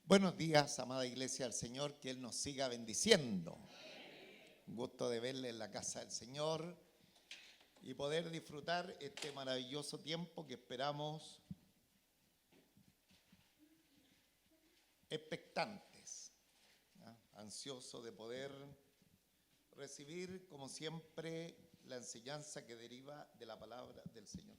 Buenos días, amada Iglesia del Señor, que Él nos siga bendiciendo. Un gusto de verle en la casa del Señor y poder disfrutar este maravilloso tiempo que esperamos expectantes, ¿ya? Ansiosos de poder recibir, como siempre, la enseñanza que deriva de la palabra del Señor.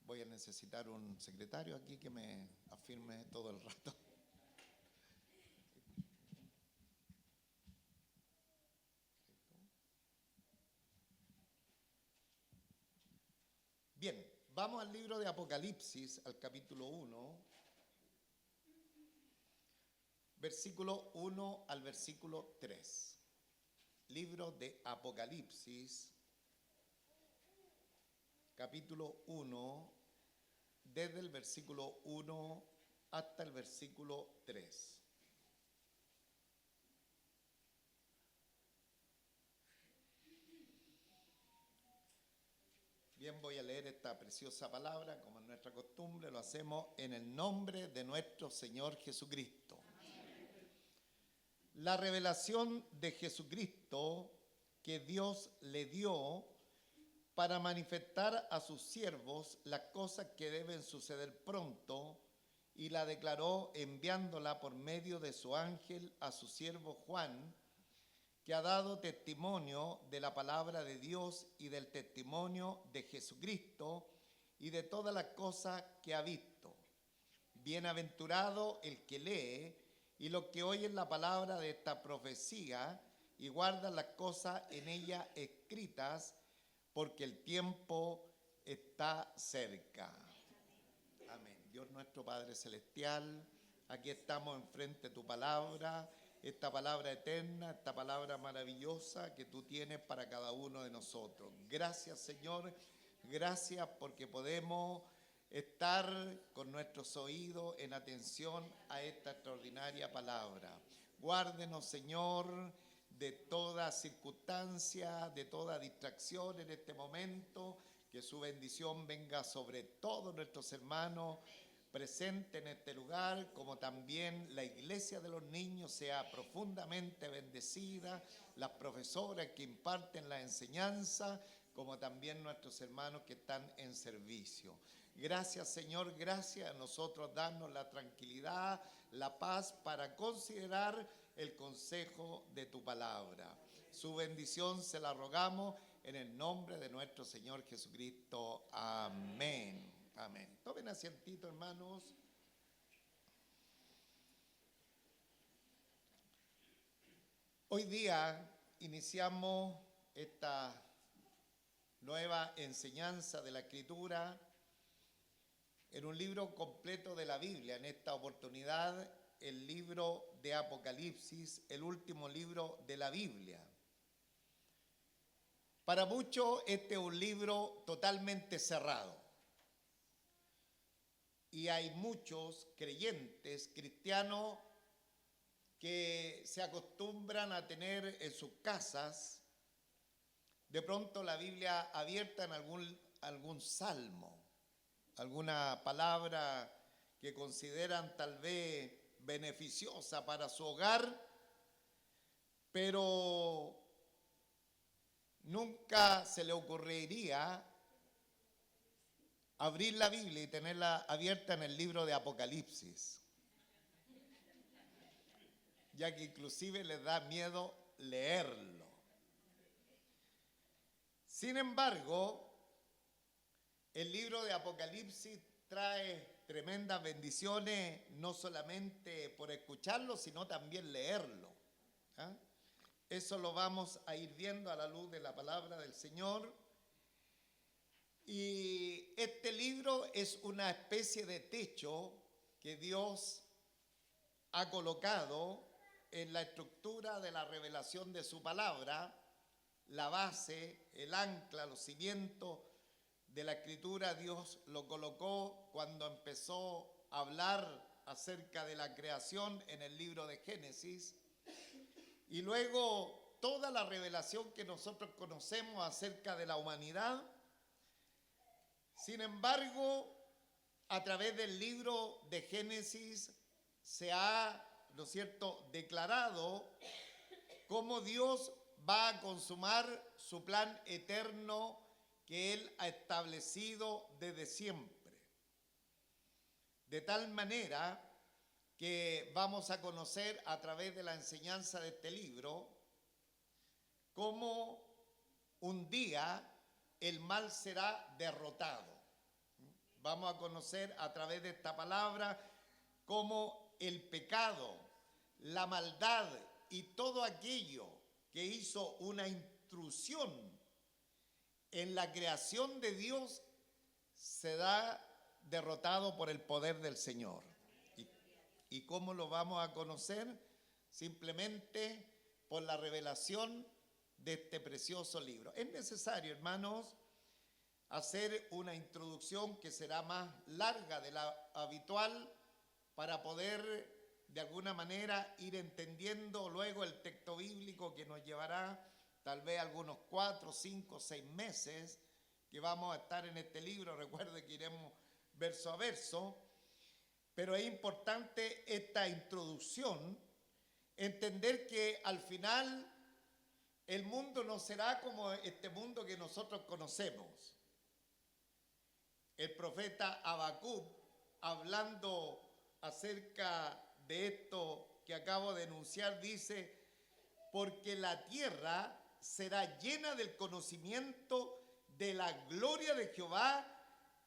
Voy a necesitar un secretario aquí que me afirme todo el rato. Bien, vamos al libro de Apocalipsis, al capítulo 1, versículo 1 al versículo 3. Libro de Apocalipsis, capítulo 1, desde el versículo 1 hasta el versículo 3. Bien, voy a leer esta preciosa palabra, como es nuestra costumbre, lo hacemos en el nombre de nuestro Señor Jesucristo. La revelación de Jesucristo que Dios le dio para manifestar a sus siervos las cosas que deben suceder pronto, y la declaró enviándola por medio de su ángel a su siervo Juan, que ha dado testimonio de la palabra de Dios y del testimonio de Jesucristo y de todas las cosas que ha visto. Bienaventurado el que lee y los que oyen la palabra de esta profecía y guardan las cosas en ella escritas, porque el tiempo está cerca. Amén. Dios nuestro Padre Celestial, aquí estamos enfrente de tu palabra, esta palabra eterna, esta palabra maravillosa que tú tienes para cada uno de nosotros. Gracias, Señor, gracias porque podemos estar con nuestros oídos en atención a esta extraordinaria palabra. Guárdenos, Señor, de toda circunstancia, de toda distracción en este momento, que su bendición venga sobre todos nuestros hermanos presentes en este lugar, como también la iglesia de los niños sea profundamente bendecida, las profesoras que imparten la enseñanza, como también nuestros hermanos que están en servicio. Gracias, Señor, gracias a nosotros, darnos la tranquilidad, la paz para considerar el consejo de tu palabra. Su bendición se la rogamos en el nombre de nuestro Señor Jesucristo. Amén. Amén. Tomen asientito, hermanos. Hoy día iniciamos esta nueva enseñanza de la Escritura en un libro completo de la Biblia. En esta oportunidad, el libro de Apocalipsis, el último libro de la Biblia. Para muchos este es un libro totalmente cerrado. Y hay muchos creyentes, cristianos, que se acostumbran a tener en sus casas de pronto la Biblia abierta en algún salmo, alguna palabra que consideran tal vez beneficiosa para su hogar, pero nunca se le ocurriría abrir la Biblia y tenerla abierta en el libro de Apocalipsis, ya que inclusive les da miedo leerlo. Sin embargo, el libro de Apocalipsis trae tremendas bendiciones, no solamente por escucharlo, sino también leerlo. ¿Ah? Eso lo vamos a ir viendo a la luz de la palabra del Señor. Y este libro es una especie de techo que Dios ha colocado en la estructura de la revelación de su palabra, la base, el ancla, los cimientos de la Escritura. Dios lo colocó cuando empezó a hablar acerca de la creación en el libro de Génesis, y luego toda la revelación que nosotros conocemos acerca de la humanidad. Sin embargo, a través del libro de Génesis se ha, ¿no es cierto?, declarado cómo Dios va a consumar su plan eterno que Él ha establecido desde siempre. De tal manera que vamos a conocer a través de la enseñanza de este libro cómo un día el mal será derrotado. Vamos a conocer a través de esta palabra cómo el pecado, la maldad y todo aquello que hizo una intrusión en la creación de Dios será derrotado por el poder del Señor. ¿Y cómo lo vamos a conocer? Simplemente por la revelación de este precioso libro. Es necesario, hermanos, hacer una introducción que será más larga de la habitual para poder de alguna manera ir entendiendo luego el texto bíblico que nos llevará tal vez algunos 4, 5, 6 meses que vamos a estar en este libro. Recuerde que iremos verso a verso, pero es importante esta introducción, entender que al final el mundo no será como este mundo que nosotros conocemos. El profeta Habacuc, hablando acerca de esto que acabo de enunciar, dice: porque la tierra será llena del conocimiento de la gloria de Jehová,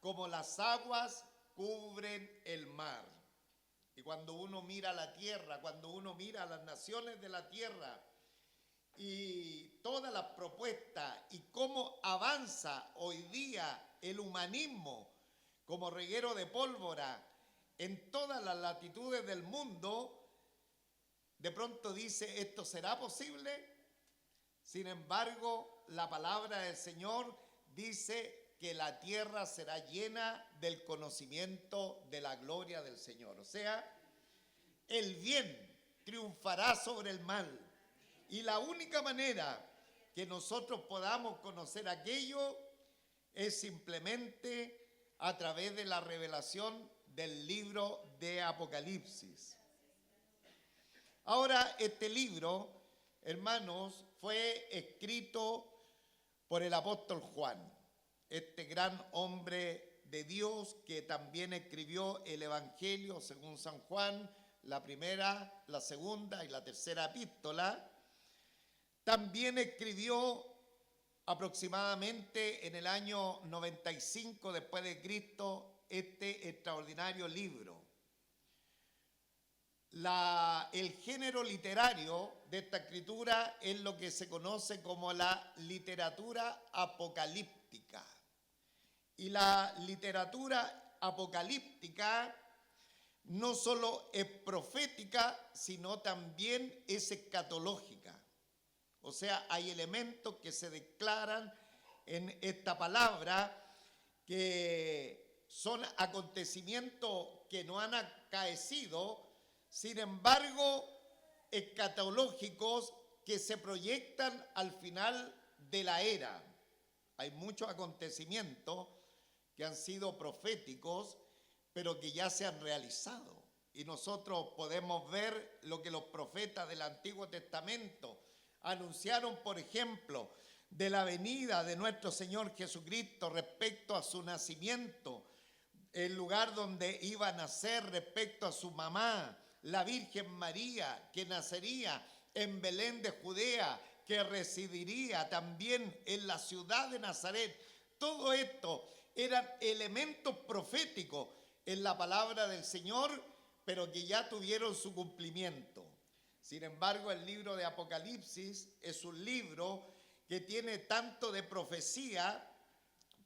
como las aguas cubren el mar. Y cuando uno mira la tierra, cuando uno mira las naciones de la tierra y todas las propuestas y cómo avanza hoy día el humanismo como reguero de pólvora en todas las latitudes del mundo, de pronto dice: ¿esto será posible? Sin embargo, la palabra del Señor dice que la tierra será llena del conocimiento de la gloria del Señor. O sea, el bien triunfará sobre el mal. Y la única manera que nosotros podamos conocer aquello es simplemente a través de la revelación del libro de Apocalipsis. Ahora, este libro, hermanos, fue escrito por el apóstol Juan, este gran hombre de Dios que también escribió el Evangelio según San Juan, la primera, la segunda y la tercera epístola. También escribió aproximadamente en el año 95 después de Cristo este extraordinario libro. El género literario de esta escritura es lo que se conoce como la literatura apocalíptica. Y la literatura apocalíptica no solo es profética, sino también es escatológica. O sea, hay elementos que se declaran en esta palabra que son acontecimientos que no han acaecido, sin embargo, escatológicos que se proyectan al final de la era. Hay muchos acontecimientos que han sido proféticos, pero que ya se han realizado. Y nosotros podemos ver lo que los profetas del Antiguo Testamento anunciaron, por ejemplo, de la venida de nuestro Señor Jesucristo respecto a su nacimiento, el lugar donde iba a nacer respecto a su mamá, la Virgen María, que nacería en Belén de Judea, que residiría también en la ciudad de Nazaret. Todo esto eran elementos proféticos en la palabra del Señor, pero que ya tuvieron su cumplimiento. Sin embargo, el libro de Apocalipsis es un libro que tiene tanto de profecía,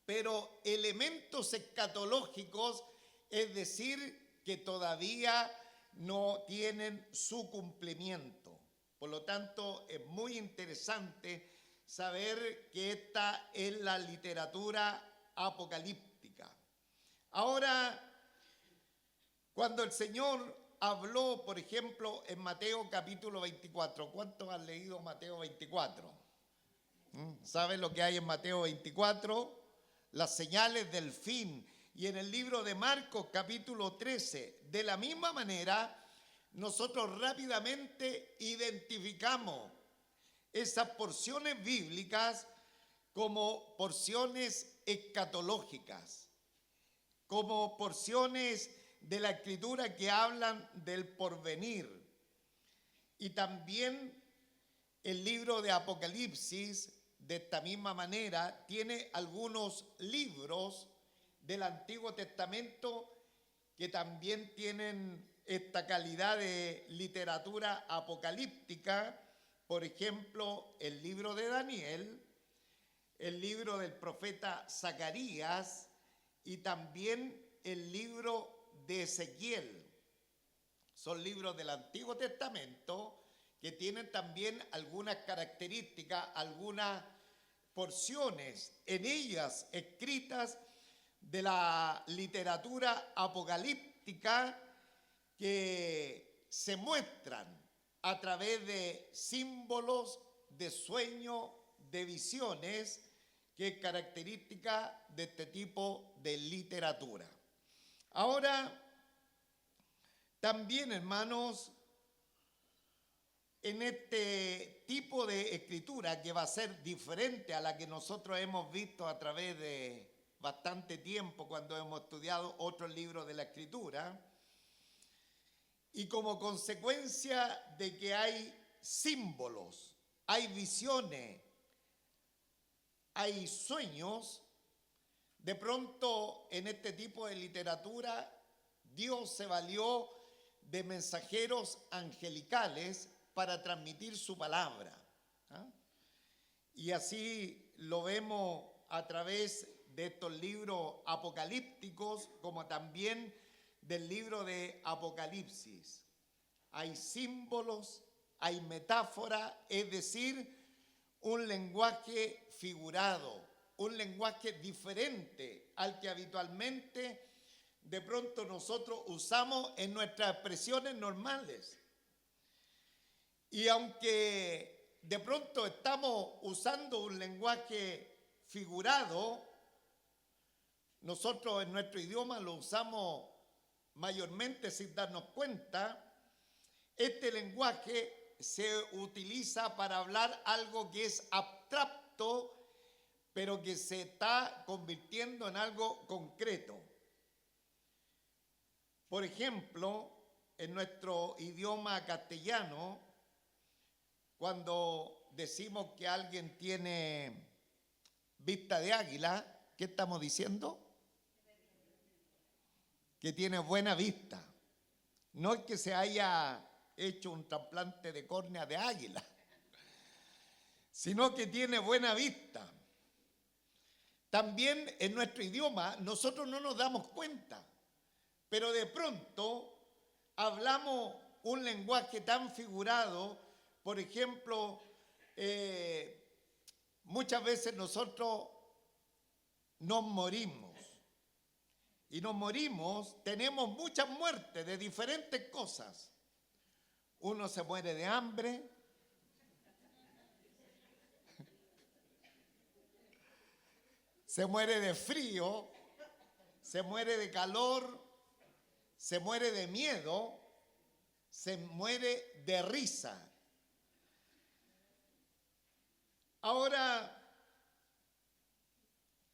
pero elementos escatológicos, es decir, que todavía no tienen su cumplimiento. Por lo tanto, es muy interesante saber que esta es la literatura apocalíptica. Ahora, cuando el Señor habló, por ejemplo, en Mateo capítulo 24, ¿cuántos han leído Mateo 24? ¿Saben lo que hay en Mateo 24? Las señales del fin. y en el libro de Marcos capítulo 13. De la misma manera, nosotros rápidamente identificamos esas porciones bíblicas como porciones escatológicas, como porciones de la Escritura que hablan del porvenir. Y también el libro de Apocalipsis, de esta misma manera, tiene algunos libros del Antiguo Testamento que también tienen esta calidad de literatura apocalíptica. Por ejemplo, el libro de Daniel, el libro del profeta Zacarías y también el libro de Ezequiel. Son libros del Antiguo Testamento que tienen también algunas características, algunas porciones en ellas escritas de la literatura apocalíptica que se muestran a través de símbolos, de sueños, de visiones, que es característica de este tipo de literatura. Ahora, también, hermanos, en este tipo de escritura que va a ser diferente a la que nosotros hemos visto a través de bastante tiempo cuando hemos estudiado otros libros de la Escritura, y como consecuencia de que hay símbolos, hay visiones, hay sueños, de pronto en este tipo de literatura Dios se valió de mensajeros angelicales para transmitir su palabra. Y así lo vemos a través de estos libros apocalípticos, como también del libro de Apocalipsis. Hay símbolos, hay metáforas, es decir, un lenguaje figurado, un lenguaje diferente al que habitualmente de pronto nosotros usamos en nuestras expresiones normales. Y aunque de pronto estamos usando un lenguaje figurado, nosotros en nuestro idioma lo usamos mayormente sin darnos cuenta. Este lenguaje se utiliza para hablar algo que es abstracto, pero que se está convirtiendo en algo concreto. Por ejemplo, en nuestro idioma castellano, cuando decimos que alguien tiene vista de águila, ¿qué estamos diciendo? Que tiene buena vista. No es que se haya hecho un trasplante de córnea de águila, sino que tiene buena vista. También en nuestro idioma nosotros no nos damos cuenta, pero de pronto hablamos un lenguaje tan figurado. Por ejemplo, muchas veces nosotros nos morimos. Y nos morimos, tenemos muchas muertes de diferentes cosas. Uno se muere de hambre, se muere de frío, se muere de calor, se muere de miedo, se muere de risa. Ahora,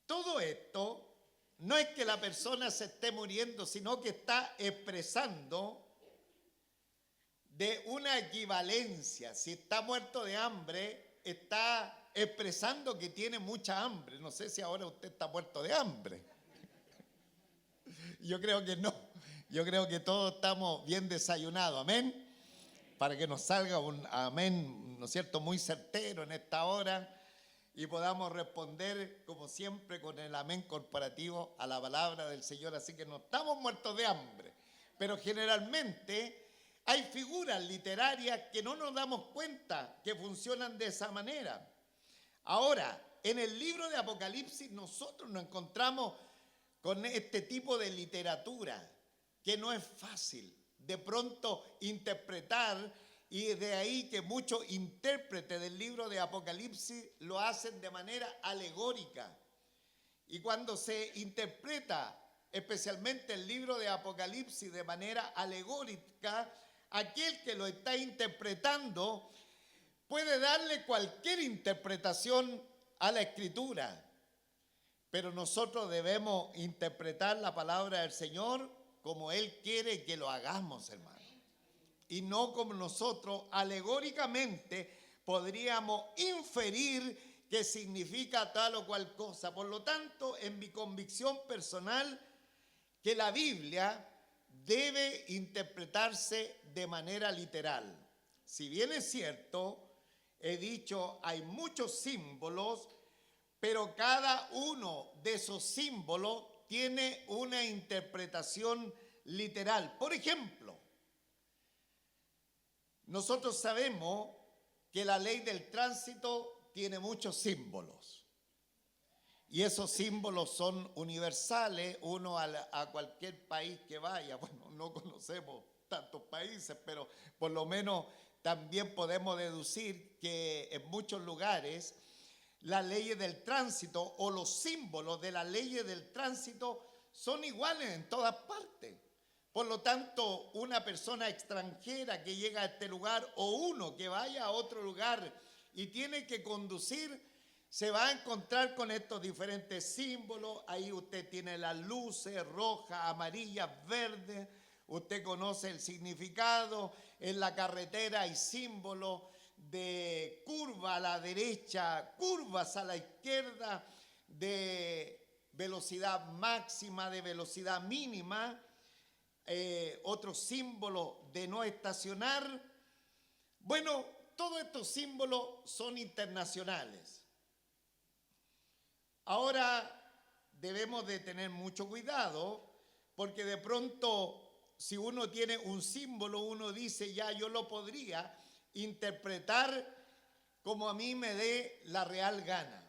todo esto no es que la persona se esté muriendo, sino que está expresando de una equivalencia. Si está muerto de hambre, está expresando que tiene mucha hambre. No sé si ahora usted está muerto de hambre. Yo creo que no. Yo creo que todos estamos bien desayunados. Amén. Para que nos salga un amén, ¿no es cierto?, muy certero en esta hora y podamos responder, como siempre, con el amén corporativo a la palabra del Señor. Así que no estamos muertos de hambre, pero generalmente hay figuras literarias que no nos damos cuenta que funcionan de esa manera. Ahora, en el libro de Apocalipsis nosotros nos encontramos con este tipo de literatura que no es fácil de pronto interpretar, y de ahí que muchos intérpretes del libro de Apocalipsis lo hacen de manera alegórica. Y cuando se interpreta especialmente el libro de Apocalipsis de manera alegórica, aquel que lo está interpretando puede darle cualquier interpretación a la Escritura, pero nosotros debemos interpretar la palabra del Señor como Él quiere que lo hagamos, hermano, y no como nosotros alegóricamente podríamos inferir qué significa tal o cual cosa. Por lo tanto, en mi convicción personal, que la Biblia debe interpretarse de manera literal. Si bien es cierto, he dicho, hay muchos símbolos, pero cada uno de esos símbolos tiene una interpretación literal. Por ejemplo, nosotros sabemos que la ley del tránsito tiene muchos símbolos. Y esos símbolos son universales. Uno a cualquier país que vaya, bueno, no conocemos tantos países, pero por lo menos también podemos deducir que en muchos lugares las leyes del tránsito o los símbolos de las leyes del tránsito son iguales en todas partes. Por lo tanto, una persona extranjera que llega a este lugar o uno que vaya a otro lugar y tiene que conducir, se va a encontrar con estos diferentes símbolos. Ahí usted tiene las luces rojas, amarillas, verdes. Usted conoce el significado. En la carretera hay símbolos de curva a la derecha, curvas a la izquierda, de velocidad máxima, de velocidad mínima. Otro símbolo de no estacionar. Bueno, todos estos símbolos son internacionales. Ahora debemos de tener mucho cuidado, porque de pronto si uno tiene un símbolo, uno dice, ya yo lo podría interpretar como a mí me dé la real gana.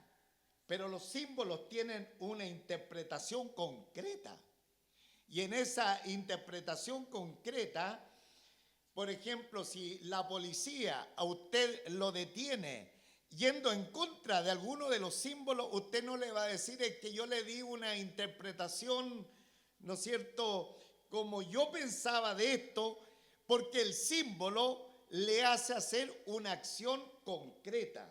Pero los símbolos tienen una interpretación concreta. Y en esa interpretación concreta, por ejemplo, si la policía a usted lo detiene yendo en contra de alguno de los símbolos, usted no le va a decir es que yo le di una interpretación, ¿no es cierto?, como yo pensaba de esto, porque el símbolo le hace hacer una acción concreta.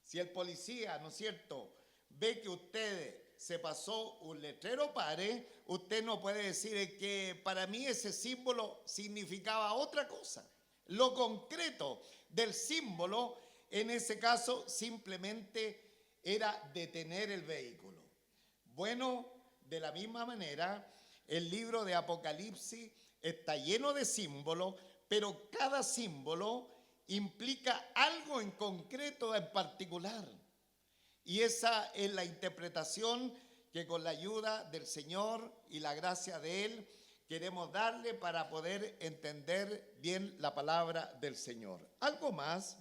Si el policía, ¿no es cierto?, ve que usted se pasó un letrero pare, usted no puede decir que para mí ese símbolo significaba otra cosa. Lo concreto del símbolo en ese caso simplemente era detener el vehículo. Bueno, de la misma manera, el libro de Apocalipsis está lleno de símbolos, pero cada símbolo implica algo en concreto, en particular. Y esa es la interpretación que con la ayuda del Señor y la gracia de Él queremos darle para poder entender bien la palabra del Señor. Algo más.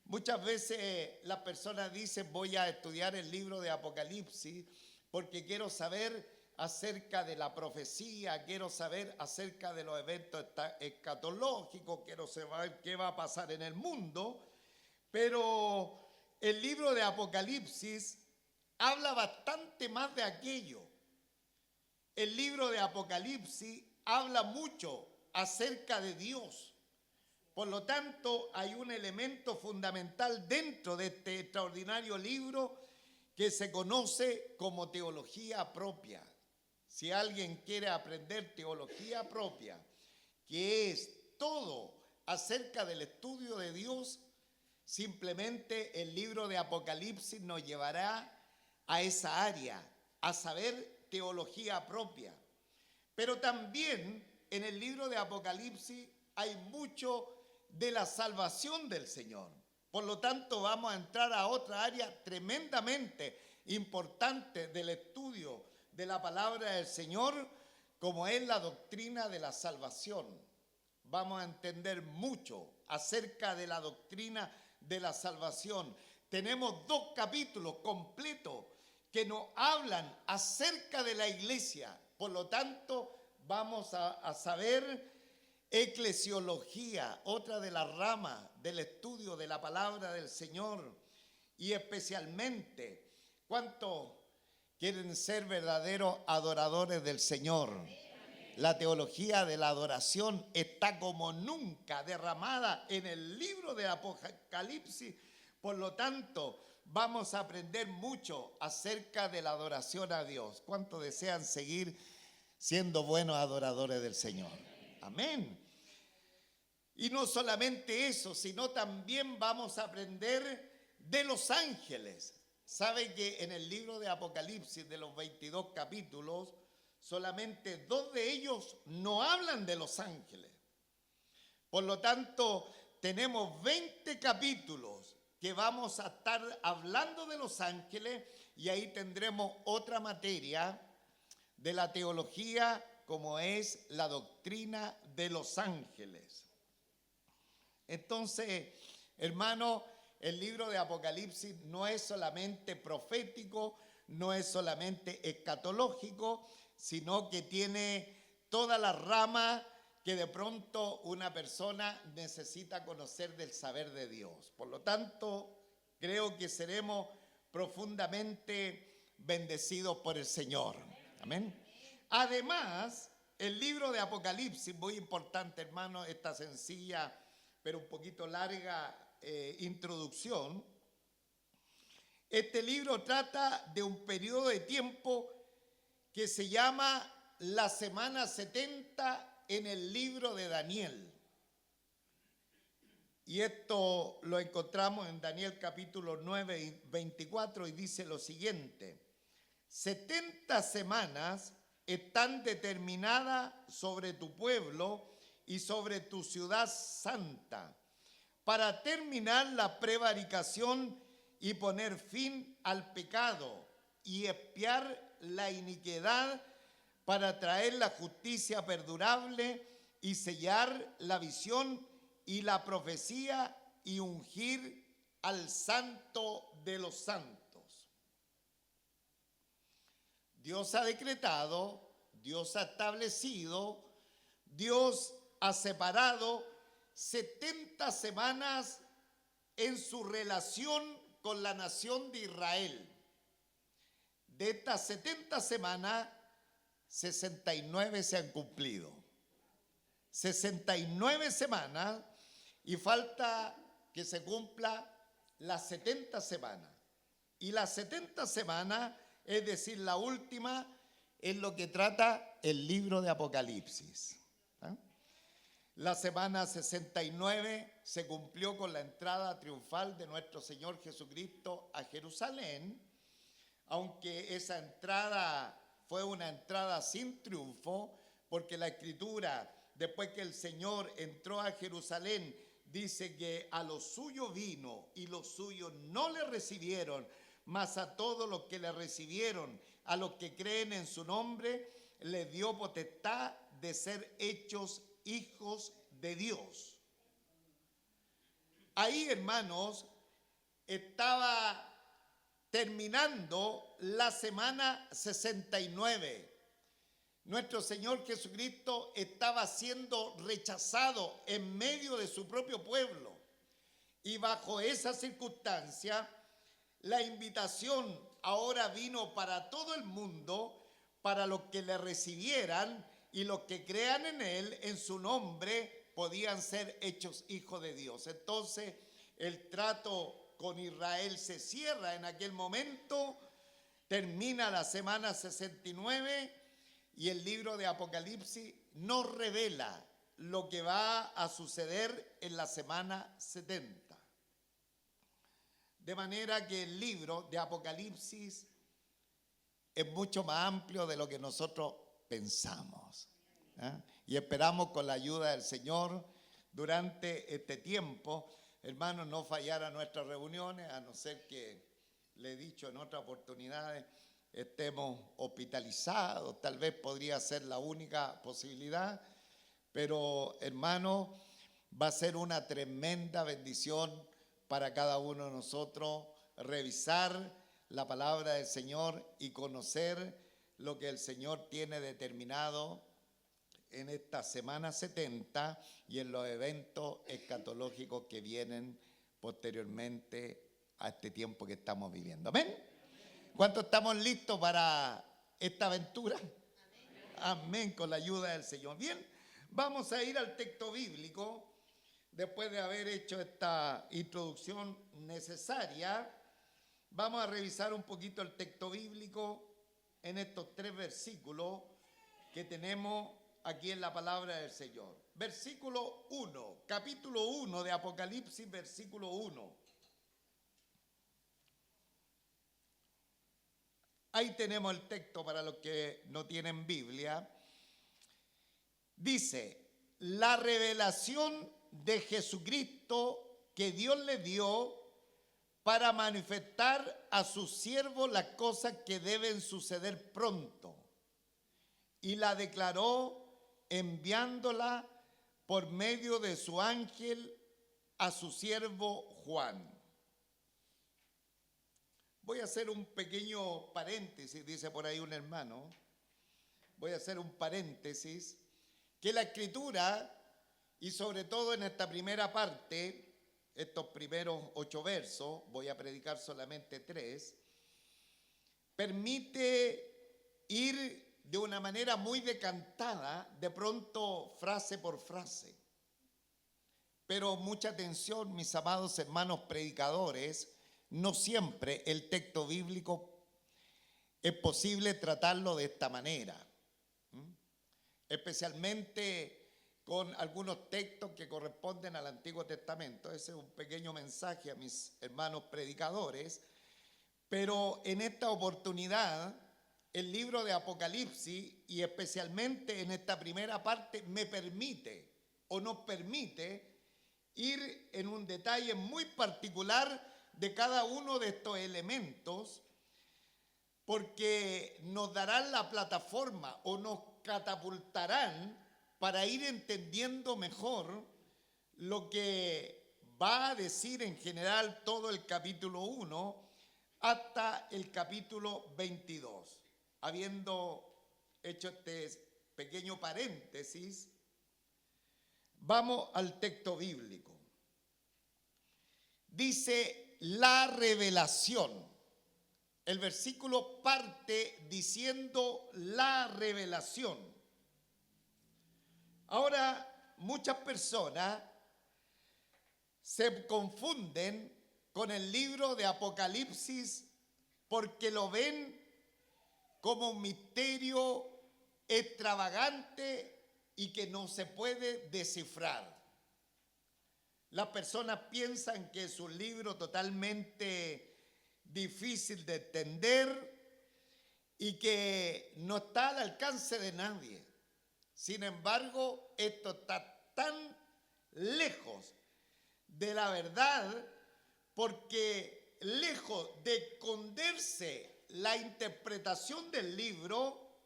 Muchas veces las personas dicen, voy a estudiar el libro de Apocalipsis porque quiero saber acerca de la profecía, quiero saber acerca de los eventos escatológicos, quiero saber qué va a pasar en el mundo, pero el libro de Apocalipsis habla bastante más de aquello. El libro de Apocalipsis habla mucho acerca de Dios. Por lo tanto, hay un elemento fundamental dentro de este extraordinario libro que se conoce como teología propia. Si alguien quiere aprender teología propia, que es todo acerca del estudio de Dios, simplemente el libro de Apocalipsis nos llevará a esa área, a saber teología propia. Pero también en el libro de Apocalipsis hay mucho de la salvación del Señor. Por lo tanto, vamos a entrar a otra área tremendamente importante del estudio de la palabra del Señor, como es la doctrina de la salvación. Vamos a entender mucho acerca de la doctrina de la salvación. Tenemos 2 capítulos completos que nos hablan acerca de la iglesia. Por lo tanto, vamos a saber eclesiología, otra de las ramas del estudio de la palabra del Señor. Y especialmente, ¿cuántos quieren ser verdaderos adoradores del Señor. La teología de la adoración está como nunca derramada en el libro de Apocalipsis. Por lo tanto, vamos a aprender mucho acerca de la adoración a Dios. ¿Cuántos desean seguir siendo buenos adoradores del Señor? Amén. Y no solamente eso, sino también vamos a aprender de los ángeles. ¿Sabe que en el libro de Apocalipsis, de los 22 capítulos, solamente 2 de ellos no hablan de los ángeles? Por lo tanto, tenemos 20 capítulos que vamos a estar hablando de los ángeles, y ahí tendremos otra materia de la teología, como es la doctrina de los ángeles. Entonces, hermano, el libro de Apocalipsis no es solamente profético, no es solamente escatológico, sino que tiene toda la rama que de pronto una persona necesita conocer del saber de Dios. Por lo tanto, creo que seremos profundamente bendecidos por el Señor. Amén. Además, el libro de Apocalipsis, muy importante, hermano, esta sencilla pero un poquito larga introducción. Este libro trata de un periodo de tiempo que se llama la semana 70 en el libro de Daniel. Y esto lo encontramos en Daniel capítulo 9 y 24, y dice lo siguiente: 70 semanas están determinadas sobre tu pueblo y sobre tu ciudad santa, para terminar la prevaricación y poner fin al pecado y expiar la iniquidad, para traer la justicia perdurable y sellar la visión y la profecía y ungir al santo de los santos. Dios ha decretado, Dios ha establecido, Dios ha separado 70 semanas en su relación con la nación de Israel. De estas 70 semanas, 69 se han cumplido. 69 semanas, y falta que se cumpla las 70 semanas. Y las 70 semanas, es decir, la última, es lo que trata el libro de Apocalipsis. La semana 69 se cumplió con la entrada triunfal de nuestro Señor Jesucristo a Jerusalén, aunque esa entrada fue una entrada sin triunfo, porque la Escritura, después que el Señor entró a Jerusalén, dice que a los suyos vino y los suyos no le recibieron, mas a todos los que le recibieron, a los que creen en su nombre, les dio potestad de ser hechos hijos de Dios. Ahí, hermanos, estaba terminando la semana 69. Nuestro Señor Jesucristo estaba siendo rechazado en medio de su propio pueblo. Y bajo esa circunstancia, la invitación ahora vino para todo el mundo, para los que le recibieran, y los que crean en Él, en su nombre, podían ser hechos hijos de Dios. Entonces, el trato con Israel se cierra en aquel momento, termina la semana 69, y el libro de Apocalipsis nos revela lo que va a suceder en la semana 70. De manera que el libro de Apocalipsis es mucho más amplio de lo que nosotros pensamos. Y esperamos, con la ayuda del Señor, durante este tiempo, hermanos, no fallar a nuestras reuniones, a no ser que, le he dicho en otras oportunidades, estemos hospitalizados. Tal vez podría ser la única posibilidad, pero, hermanos, va a ser una tremenda bendición para cada uno de nosotros revisar la palabra del Señor y conocer lo que el Señor tiene determinado en esta semana 70 y en los eventos escatológicos que vienen posteriormente a este tiempo que estamos viviendo. Amén. ¿Cuántos estamos listos para esta aventura? Amén, con la ayuda del Señor. Bien, vamos a ir al texto bíblico. Después de haber hecho esta introducción necesaria, vamos a revisar un poquito el texto bíblico en estos 3 versículos que tenemos aquí en la palabra del Señor. Versículo 1, capítulo 1 de Apocalipsis, versículo 1. Ahí tenemos el texto para los que no tienen Biblia. Dice, la revelación de Jesucristo que Dios le dio para manifestar a sus siervos las cosas que deben suceder pronto. Y la declaró enviándola por medio de su ángel a su siervo Juan. Voy a hacer un pequeño paréntesis, dice por ahí un hermano. Voy a hacer un paréntesis, que la Escritura, y sobre todo en esta primera parte, estos primeros 8 versos, voy a predicar solamente 3, permite ir de una manera muy decantada, de pronto frase por frase. Pero mucha atención, mis amados hermanos predicadores, no siempre el texto bíblico es posible tratarlo de esta manera. Especialmente con algunos textos que corresponden al Antiguo Testamento. Ese es un pequeño mensaje a mis hermanos predicadores. Pero en esta oportunidad, el libro de Apocalipsis, y especialmente en esta primera parte, me permite o nos permite ir en un detalle muy particular de cada uno de estos elementos, porque nos darán la plataforma o nos catapultarán para ir entendiendo mejor lo que va a decir en general todo el capítulo 1 hasta el capítulo 22. Habiendo hecho este pequeño paréntesis, vamos al texto bíblico. Dice la revelación. El versículo parte diciendo la revelación. Ahora, muchas personas se confunden con el libro de Apocalipsis porque lo ven como un misterio extravagante y que no se puede descifrar. Las personas piensan que es un libro totalmente difícil de entender y que no está al alcance de nadie. Sin embargo, esto está tan lejos de la verdad, porque lejos de esconderse la interpretación del libro,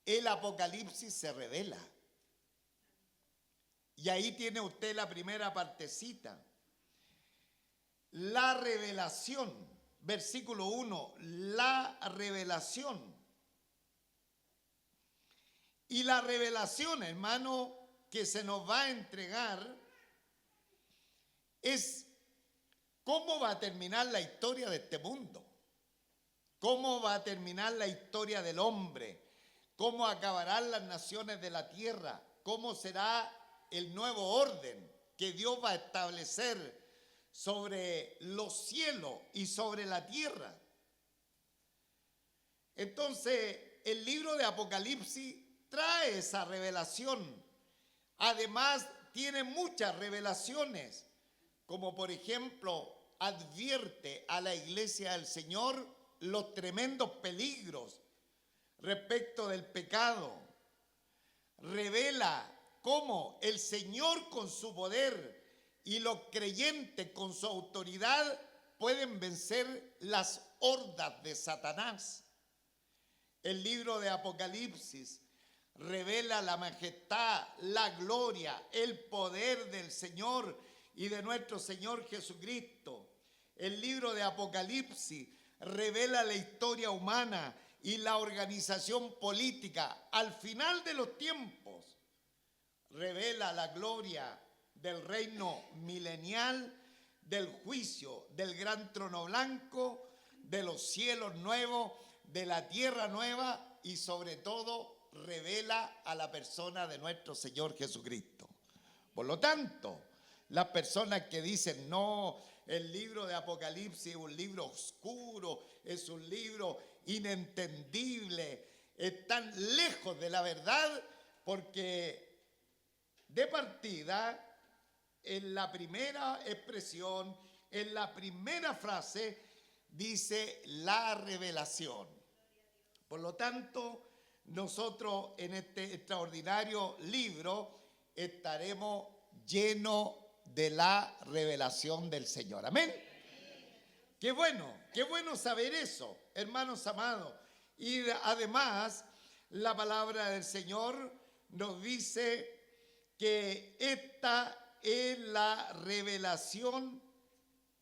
el Apocalipsis se revela. Y ahí tiene usted la primera partecita. La revelación, versículo 1, la revelación. Y la revelación, hermano, que se nos va a entregar es cómo va a terminar la historia de este mundo, cómo va a terminar la historia del hombre, cómo acabarán las naciones de la tierra, cómo será el nuevo orden que Dios va a establecer sobre los cielos y sobre la tierra. Entonces, el libro de Apocalipsis trae esa revelación. Además, tiene muchas revelaciones, como por ejemplo, advierte a la iglesia del Señor los tremendos peligros respecto del pecado. Revela cómo el Señor con su poder y los creyentes con su autoridad pueden vencer las hordas de Satanás. El libro de Apocalipsis revela la majestad, la gloria, el poder del Señor y de nuestro Señor Jesucristo. El libro de Apocalipsis revela la historia humana y la organización política al final de los tiempos. Revela la gloria del reino milenial, del juicio, del gran trono blanco, de los cielos nuevos, de la tierra nueva y sobre todo revela a la persona de nuestro Señor Jesucristo. Por lo tanto, las personas que dicen, no, el libro de Apocalipsis es un libro oscuro, es un libro inentendible, están lejos de la verdad, porque de partida, en la primera expresión, en la primera frase, dice la revelación. Por lo tanto, nosotros en este extraordinario libro estaremos llenos de la revelación del Señor. Amén. Qué bueno saber eso, hermanos amados. Y además, la palabra del Señor nos dice que esta es la revelación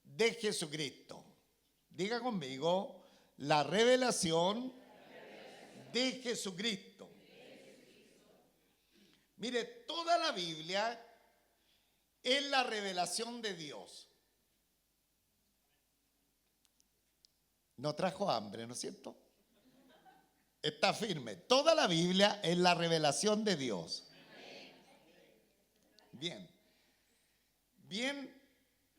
de Jesucristo. Diga conmigo, la revelación de Jesucristo. Mire, toda la Biblia es la revelación de Dios. No trajo hambre, ¿no es cierto? Está firme. Toda la Biblia es la revelación de Dios. Bien,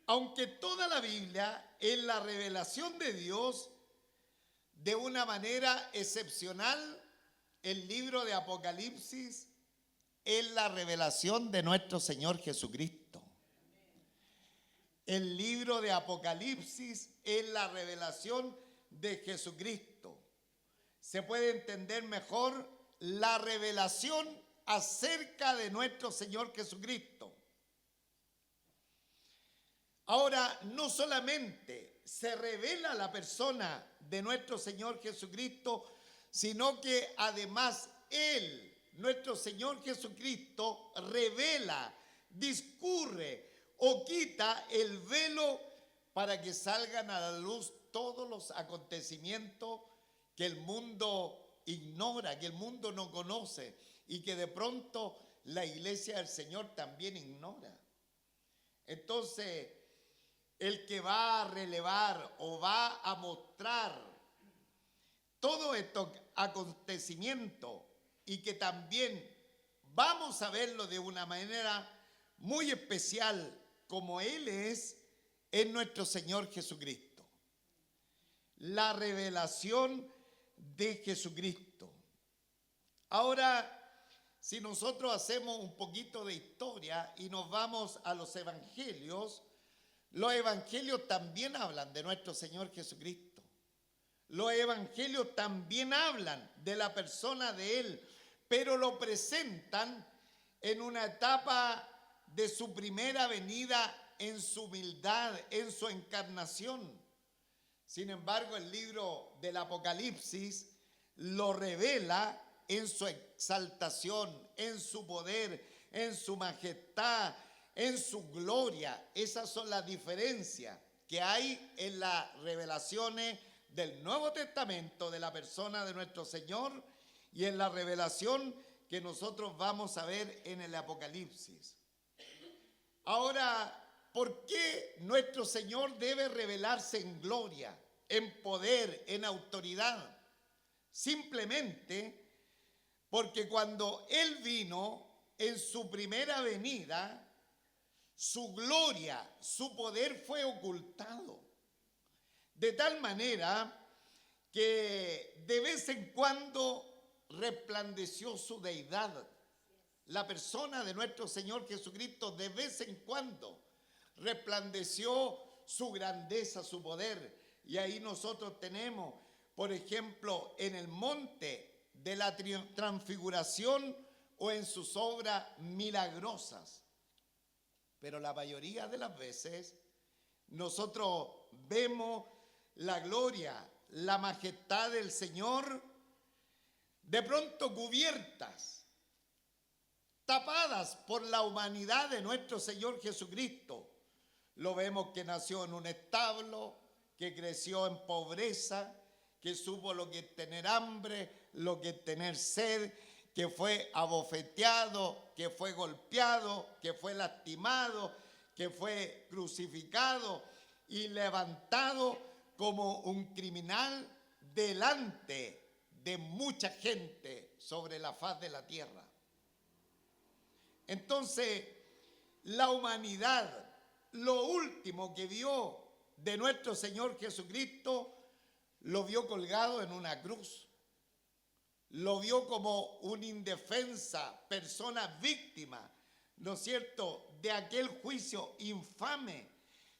aunque toda la Biblia es la revelación de Dios, de una manera excepcional, el libro de Apocalipsis es la revelación de nuestro Señor Jesucristo. El libro de Apocalipsis es la revelación de Jesucristo. Se puede entender mejor la revelación acerca de nuestro Señor Jesucristo. Ahora, no solamente se revela la persona de nuestro Señor Jesucristo, sino que además Él, nuestro Señor Jesucristo, revela, discurre o quita el velo para que salgan a la luz todos los acontecimientos que el mundo ignora, que el mundo no conoce y que de pronto la iglesia del Señor también ignora. Entonces, el que va a relevar o va a mostrar todos estos acontecimientos y que también vamos a verlo de una manera muy especial como Él es nuestro Señor Jesucristo. La revelación de Jesucristo. Ahora, si nosotros hacemos un poquito de historia y nos vamos a los evangelios también hablan de nuestro Señor Jesucristo. Los evangelios también hablan de la persona de Él, pero lo presentan en una etapa de su primera venida, en su humildad, en su encarnación. Sin embargo, el libro del Apocalipsis lo revela en su exaltación, en su poder, en su majestad, en su gloria. Esas son las diferencias que hay en las revelaciones del Nuevo Testamento de la persona de nuestro Señor y en la revelación que nosotros vamos a ver en el Apocalipsis. Ahora, ¿por qué nuestro Señor debe revelarse en gloria, en poder, en autoridad? Simplemente porque cuando Él vino en su primera venida, su gloria, su poder fue ocultado. De tal manera que de vez en cuando resplandeció su deidad. La persona de nuestro Señor Jesucristo de vez en cuando resplandeció su grandeza, su poder. Y ahí nosotros tenemos, por ejemplo, en el monte de la transfiguración o en sus obras milagrosas. Pero la mayoría de las veces nosotros vemos la gloria, la majestad del Señor de pronto cubiertas, tapadas por la humanidad de nuestro Señor Jesucristo. Lo vemos que nació en un establo, que creció en pobreza, que supo lo que es tener hambre, lo que es tener sed, que fue abofeteado, que fue golpeado, que fue lastimado, que fue crucificado y levantado como un criminal delante de mucha gente sobre la faz de la tierra. Entonces, la humanidad, lo último que vio de nuestro Señor Jesucristo, lo vio colgado en una cruz. Lo vio como una indefensa persona víctima, ¿no es cierto?, de aquel juicio infame.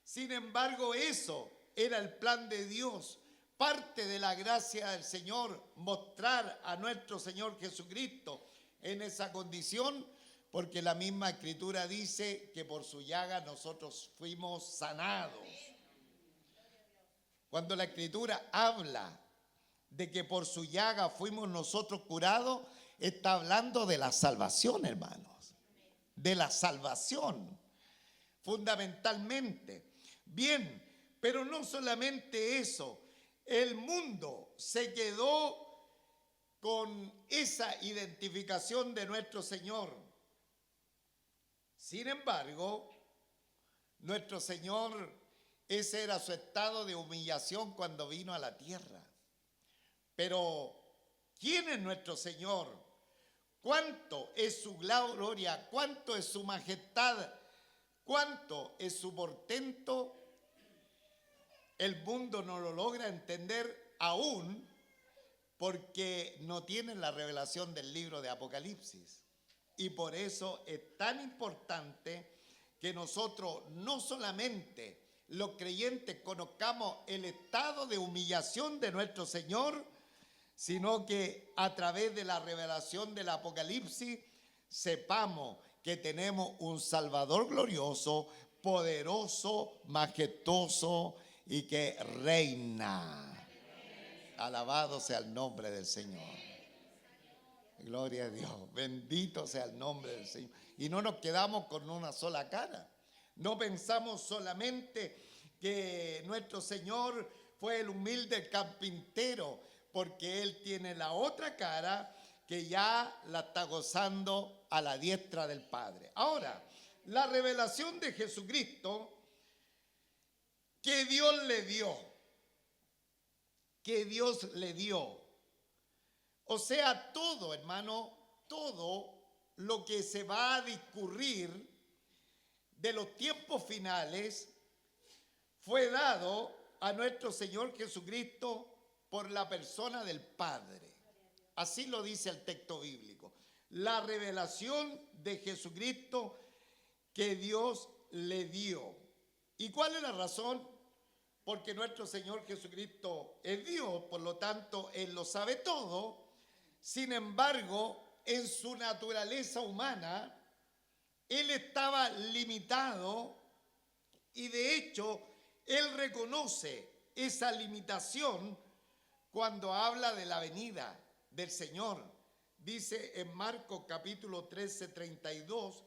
Sin embargo, eso era el plan de Dios, parte de la gracia del Señor, mostrar a nuestro Señor Jesucristo en esa condición, porque la misma Escritura dice que por su llaga nosotros fuimos sanados. Cuando la Escritura habla de que por su llaga fuimos nosotros curados, está hablando de la salvación, hermanos, de la salvación, fundamentalmente. Bien, pero no solamente eso, el mundo se quedó con esa identificación de nuestro Señor. Sin embargo, nuestro Señor, ese era su estado de humillación cuando vino a la tierra. Pero, ¿quién es nuestro Señor? ¿Cuánto es su gloria? ¿Cuánto es su majestad? ¿Cuánto es su portento? El mundo no lo logra entender aún porque no tiene la revelación del libro de Apocalipsis. Y por eso es tan importante que nosotros no solamente los creyentes conozcamos el estado de humillación de nuestro Señor, sino que a través de la revelación del Apocalipsis sepamos que tenemos un Salvador glorioso, poderoso, majestuoso y que reina. Alabado sea el nombre del Señor. Gloria a Dios. Bendito sea el nombre del Señor. Y no nos quedamos con una sola cara. No pensamos solamente que nuestro Señor fue el humilde carpintero, porque Él tiene la otra cara que ya la está gozando a la diestra del Padre. Ahora, la revelación de Jesucristo que Dios le dio, o sea, todo, hermano, todo lo que se va a discurrir de los tiempos finales fue dado a nuestro Señor Jesucristo por la persona del Padre. Así lo dice el texto bíblico. La revelación de Jesucristo que Dios le dio. ¿Y cuál es la razón? Porque nuestro Señor Jesucristo es Dios, por lo tanto, Él lo sabe todo. Sin embargo, en su naturaleza humana, Él estaba limitado y de hecho, Él reconoce esa limitación cuando habla de la venida del Señor. Dice en Marcos capítulo 13, 32,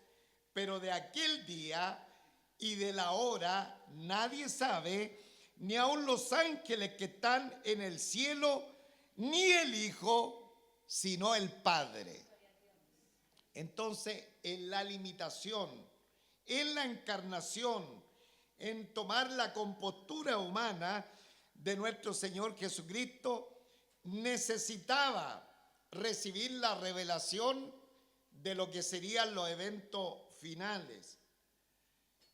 pero de aquel día y de la hora nadie sabe, ni aun los ángeles que están en el cielo, ni el Hijo, sino el Padre. Entonces, en la limitación, en la encarnación, en tomar la compostura humana de nuestro Señor Jesucristo, necesitaba recibir la revelación de lo que serían los eventos finales.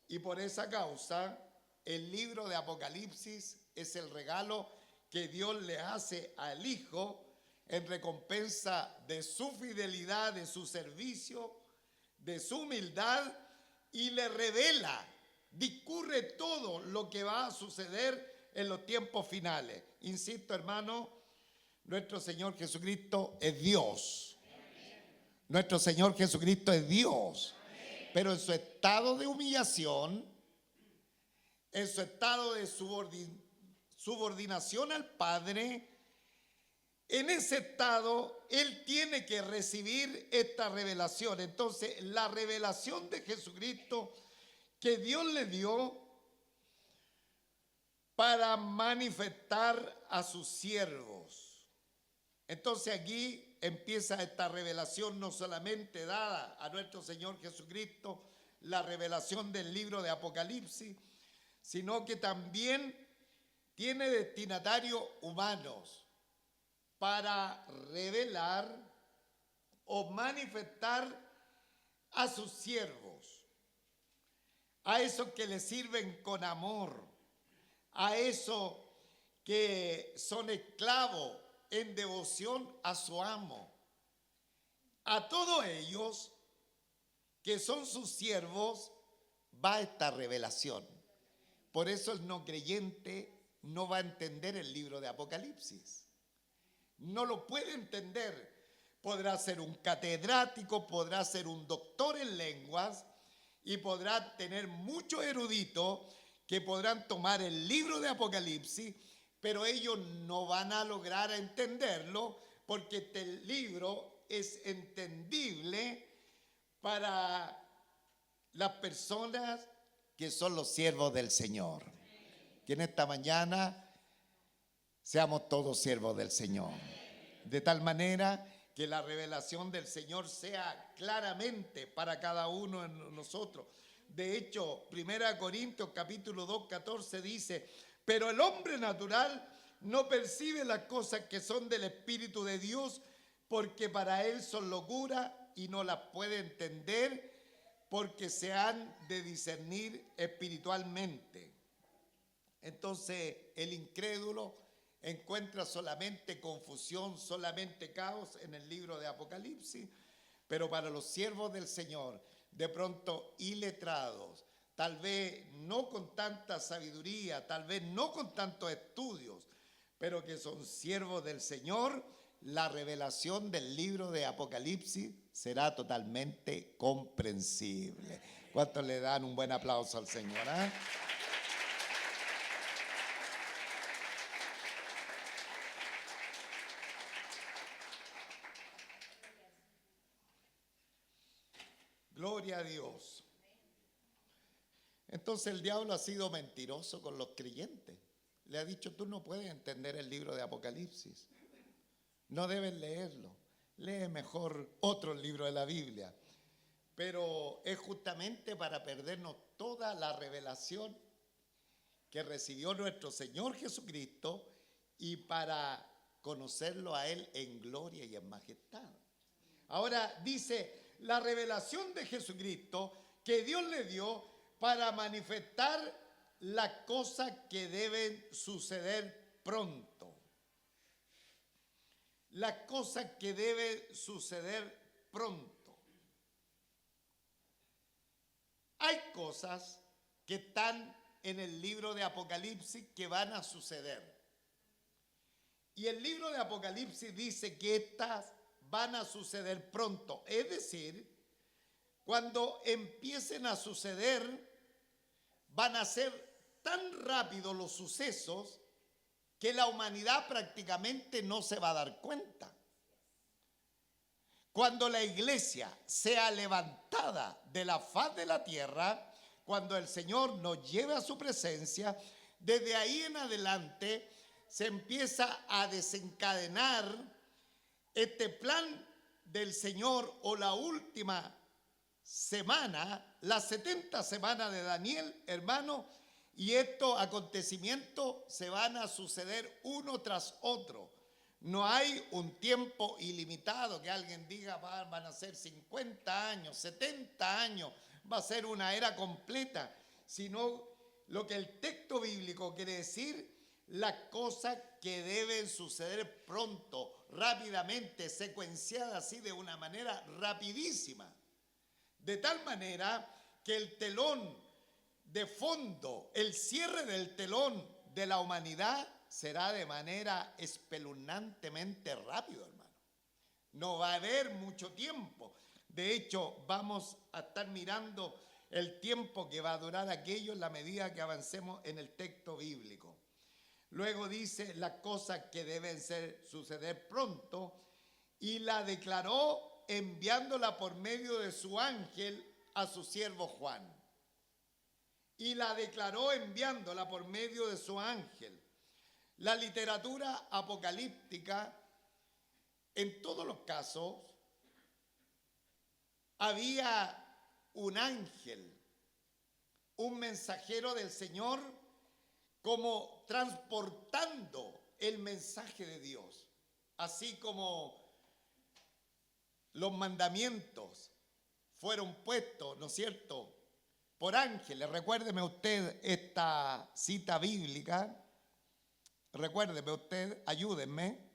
Y por esa causa, el libro de Apocalipsis es el regalo que Dios le hace al Hijo en recompensa de su fidelidad, de su servicio, de su humildad, y le revela, discurre todo lo que va a suceder en los tiempos finales. Insisto, hermano, nuestro Señor Jesucristo es Dios. Nuestro Señor Jesucristo es Dios. Pero en su estado de humillación, en su estado de subordinación al Padre, en ese estado, Él tiene que recibir esta revelación. Entonces, la revelación de Jesucristo que Dios le dio para manifestar a sus siervos. Entonces, aquí empieza esta revelación no solamente dada a nuestro Señor Jesucristo, la revelación del libro de Apocalipsis, sino que también tiene destinatarios humanos para revelar o manifestar a sus siervos, a esos que le sirven con amor, a esos que son esclavos en devoción a su amo, a todos ellos que son sus siervos va esta revelación. Por eso el no creyente no va a entender el libro de Apocalipsis. No lo puede entender. Podrá ser un catedrático, podrá ser un doctor en lenguas y podrá tener muchos eruditos que podrán tomar el libro de Apocalipsis, pero ellos no van a lograr entenderlo porque este libro es entendible para las personas que son los siervos del Señor. Que en esta mañana seamos todos siervos del Señor. De tal manera que la revelación del Señor sea claramente para cada uno de nosotros. De hecho, 1 Corintios capítulo 2, 14 dice, pero el hombre natural no percibe las cosas que son del Espíritu de Dios, porque para él son locura y no las puede entender, porque se han de discernir espiritualmente. Entonces, el incrédulo encuentra solamente confusión, solamente caos en el libro de Apocalipsis, pero para los siervos del Señor, de pronto iletrados, tal vez no con tanta sabiduría, tal vez no con tantos estudios, pero que son siervos del Señor, la revelación del libro de Apocalipsis será totalmente comprensible. ¿Cuántos le dan un buen aplauso al Señor? Gloria a Dios. Entonces el diablo ha sido mentiroso con los creyentes. Le ha dicho, tú no puedes entender el libro de Apocalipsis. No debes leerlo. Lee mejor otro libro de la Biblia. Pero es justamente para perdernos toda la revelación que recibió nuestro Señor Jesucristo y para conocerlo a Él en gloria y en majestad. Ahora dice, la revelación de Jesucristo que Dios le dio para manifestar las cosas que deben suceder pronto. Las cosas que deben suceder pronto. Hay cosas que están en el libro de Apocalipsis que van a suceder. Y el libro de Apocalipsis dice que estas van a suceder pronto. Es decir, cuando empiecen a suceder, van a ser tan rápidos los sucesos que la humanidad prácticamente no se va a dar cuenta. Cuando la iglesia sea levantada de la faz de la tierra, cuando el Señor nos lleve a su presencia, desde ahí en adelante se empieza a desencadenar este plan del Señor o la última semana, las 70 semanas de Daniel, hermano, y estos acontecimientos se van a suceder uno tras otro. No hay un tiempo ilimitado que alguien diga van a ser 50 años, 70 años, va a ser una era completa, sino lo que el texto bíblico quiere decir, las cosas que deben suceder pronto, rápidamente, secuenciadas así de una manera rapidísima. De tal manera que el telón de fondo, el cierre del telón de la humanidad será de manera espeluznantemente rápido, hermano. No va a haber mucho tiempo. De hecho, vamos a estar mirando el tiempo que va a durar aquello en la medida que avancemos en el texto bíblico. Luego dice las cosas que deben suceder pronto y la declaró enviándola por medio de su ángel a su siervo Juan. Y la declaró enviándola por medio de su ángel. La literatura apocalíptica, en todos los casos, había un ángel, un mensajero del Señor, como transportando el mensaje de Dios, así como los mandamientos fueron puestos, ¿no es cierto?, por ángeles. Recuérdeme usted esta cita bíblica, recuérdeme usted, ayúdenme.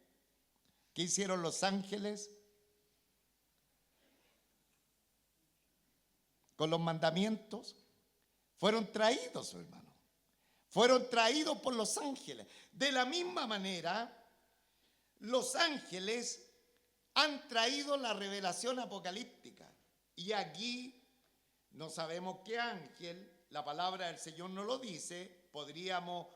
¿Qué hicieron los ángeles con los mandamientos? Fueron traídos, hermano. Fueron traídos por los ángeles. De la misma manera, los ángeles han traído la revelación apocalíptica. Y aquí no sabemos qué ángel, la palabra del Señor no lo dice, podríamos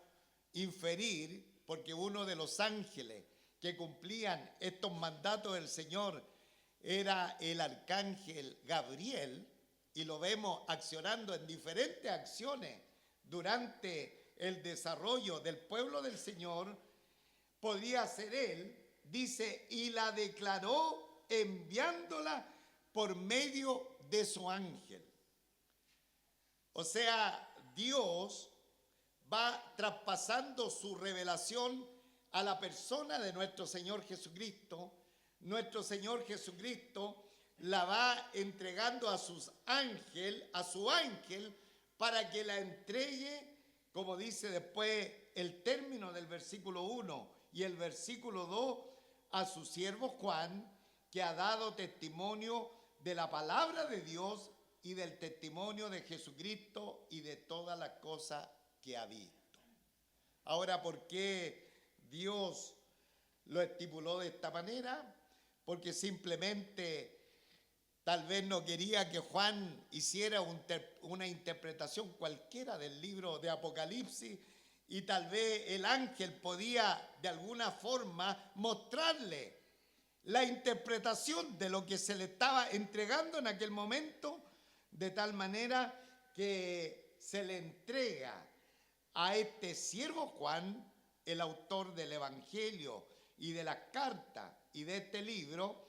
inferir, porque uno de los ángeles que cumplían estos mandatos del Señor era el arcángel Gabriel, y lo vemos accionando en diferentes acciones durante el desarrollo del pueblo del Señor. Podría ser él, dice, y la declaró enviándola por medio de su ángel. O sea, Dios va traspasando su revelación a la persona de nuestro Señor Jesucristo. Nuestro Señor Jesucristo la va entregando a su ángel, para que la entregue, como dice después el término del versículo 1 y el versículo 2, a su siervo Juan, que ha dado testimonio de la palabra de Dios y del testimonio de Jesucristo y de todas las cosas que ha visto. Ahora, ¿por qué Dios lo estipuló de esta manera? Porque simplemente tal vez no quería que Juan hiciera una interpretación cualquiera del libro de Apocalipsis, y tal vez el ángel podía de alguna forma mostrarle la interpretación de lo que se le estaba entregando en aquel momento, de tal manera que se le entrega a este siervo Juan, el autor del Evangelio y de las cartas y de este libro,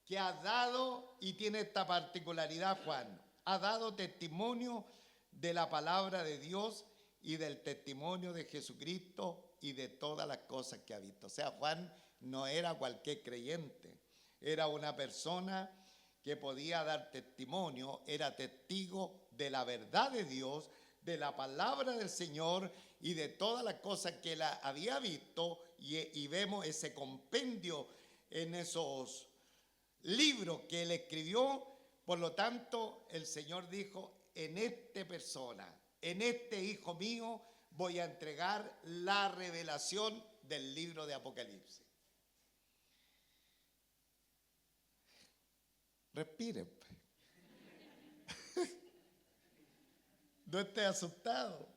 que ha dado, y tiene esta particularidad Juan, ha dado testimonio de la palabra de Dios y del testimonio de Jesucristo y de todas las cosas que ha visto. O sea, Juan no era cualquier creyente, era una persona que podía dar testimonio, era testigo de la verdad de Dios, de la palabra del Señor y de todas las cosas que él había visto, y vemos ese compendio en esos libros que él escribió. Por lo tanto, el Señor dijo, en esta persona, en este hijo mío, voy a entregar la revelación del libro de Apocalipsis. Respiren. No esté asustado.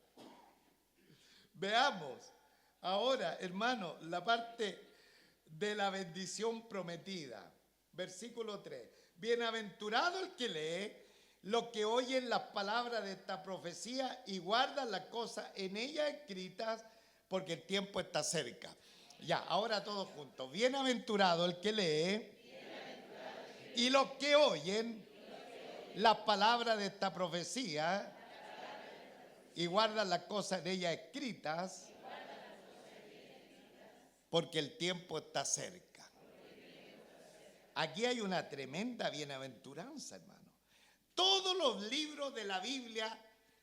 Veamos ahora, hermano, la parte de la bendición prometida. Versículo 3. Bienaventurado el que lee, los que oyen las palabras de esta profecía y guardan las cosas en ella escritas, porque el tiempo está cerca. Ya, ahora todos juntos. Bienaventurado el que lee y los que oyen las palabras de esta profecía y guardan las cosas en ella escritas, porque el tiempo está cerca. Aquí hay una tremenda bienaventuranza, hermano. Todos los libros de la Biblia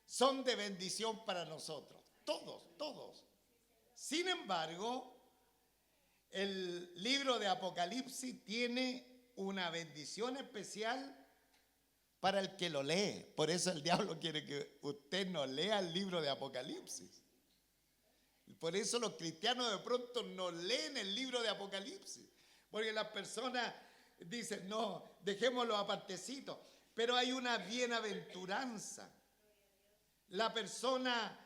son de bendición para nosotros. Todos, todos. Sin embargo, el libro de Apocalipsis tiene una bendición especial para el que lo lee. Por eso el diablo quiere que usted no lea el libro de Apocalipsis. Por eso los cristianos de pronto no leen el libro de Apocalipsis. Porque las personas dicen, no, dejémoslo apartecito. Pero hay una bienaventuranza. La persona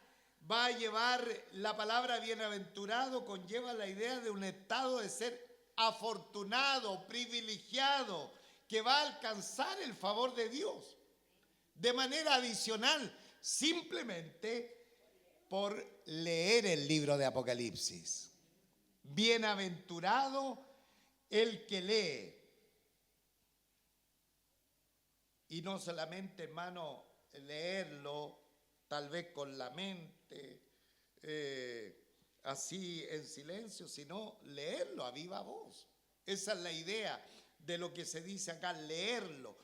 va a llevar la palabra bienaventurado, conlleva la idea de un estado de ser afortunado, privilegiado, que va a alcanzar el favor de Dios. De manera adicional, simplemente por leer el libro de Apocalipsis. Bienaventurado el que lee. Y no solamente, hermano, leerlo tal vez con la mente, así en silencio, sino leerlo a viva voz. Esa es la idea de lo que se dice acá, leerlo,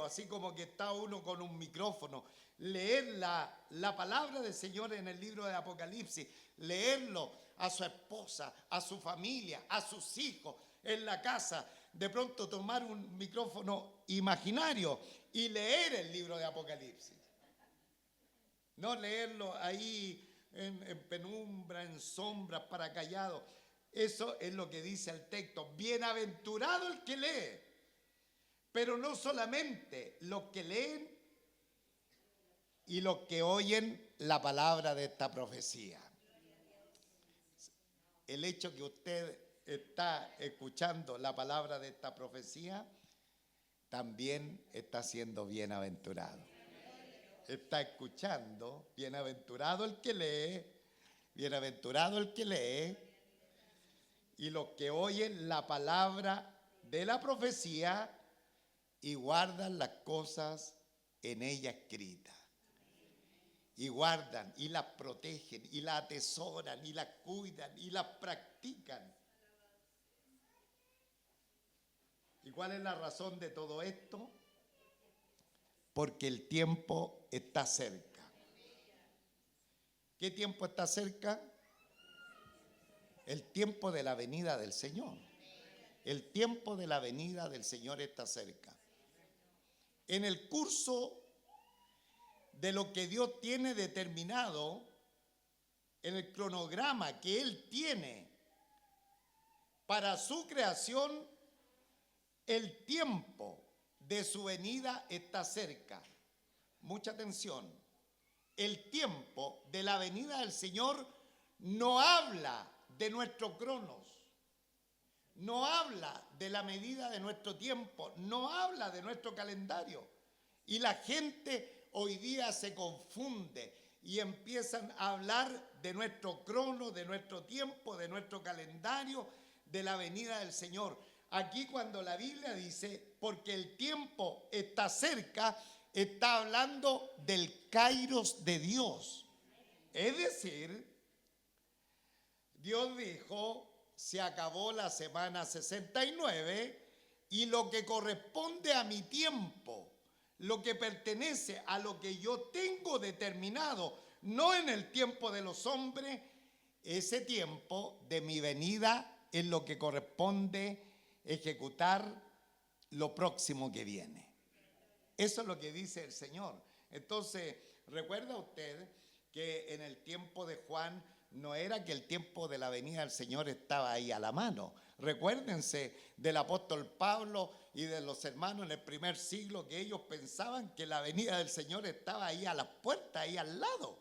así como que está uno con un micrófono, leer la palabra del Señor en el libro de Apocalipsis, leerlo a su esposa, a su familia, a sus hijos, en la casa, de pronto tomar un micrófono imaginario y leer el libro de Apocalipsis. No leerlo ahí en penumbra, en sombras, para callado. Eso es lo que dice el texto. Bienaventurado el que lee. Pero no solamente los que leen y los que oyen la palabra de esta profecía. El hecho que usted está escuchando la palabra de esta profecía, también está siendo bienaventurado. Está escuchando, bienaventurado el que lee, bienaventurado el que lee, y los que oyen la palabra de la profecía y guardan las cosas en ella escritas. Y guardan, y las protegen, y las atesoran, y las cuidan, y las practican. ¿Y cuál es la razón de todo esto? Porque el tiempo está cerca. ¿Qué tiempo está cerca? El tiempo de la venida del Señor. El tiempo de la venida del Señor está cerca. En el curso de lo que Dios tiene determinado, en el cronograma que Él tiene para su creación, el tiempo de su venida está cerca. Mucha atención. El tiempo de la venida del Señor no habla de nuestro cronos, no habla de la medida de nuestro tiempo, no habla de nuestro calendario. Y la gente hoy día se confunde y empiezan a hablar de nuestro crono, de nuestro tiempo, de nuestro calendario, de la venida del Señor. Aquí cuando la Biblia dice, porque el tiempo está cerca, está hablando del kairos de Dios. Es decir, Dios dijo, se acabó la semana 69 y lo que corresponde a mi tiempo, lo que pertenece a lo que yo tengo determinado, no en el tiempo de los hombres, ese tiempo de mi venida es lo que corresponde ejecutar lo próximo que viene. Eso es lo que dice el Señor. Entonces, ¿recuerda usted que en el tiempo de Juan no era que el tiempo de la venida del Señor estaba ahí a la mano? Recuérdense del apóstol Pablo y de los hermanos en el primer siglo, que ellos pensaban que la venida del Señor estaba ahí a las puertas, ahí al lado.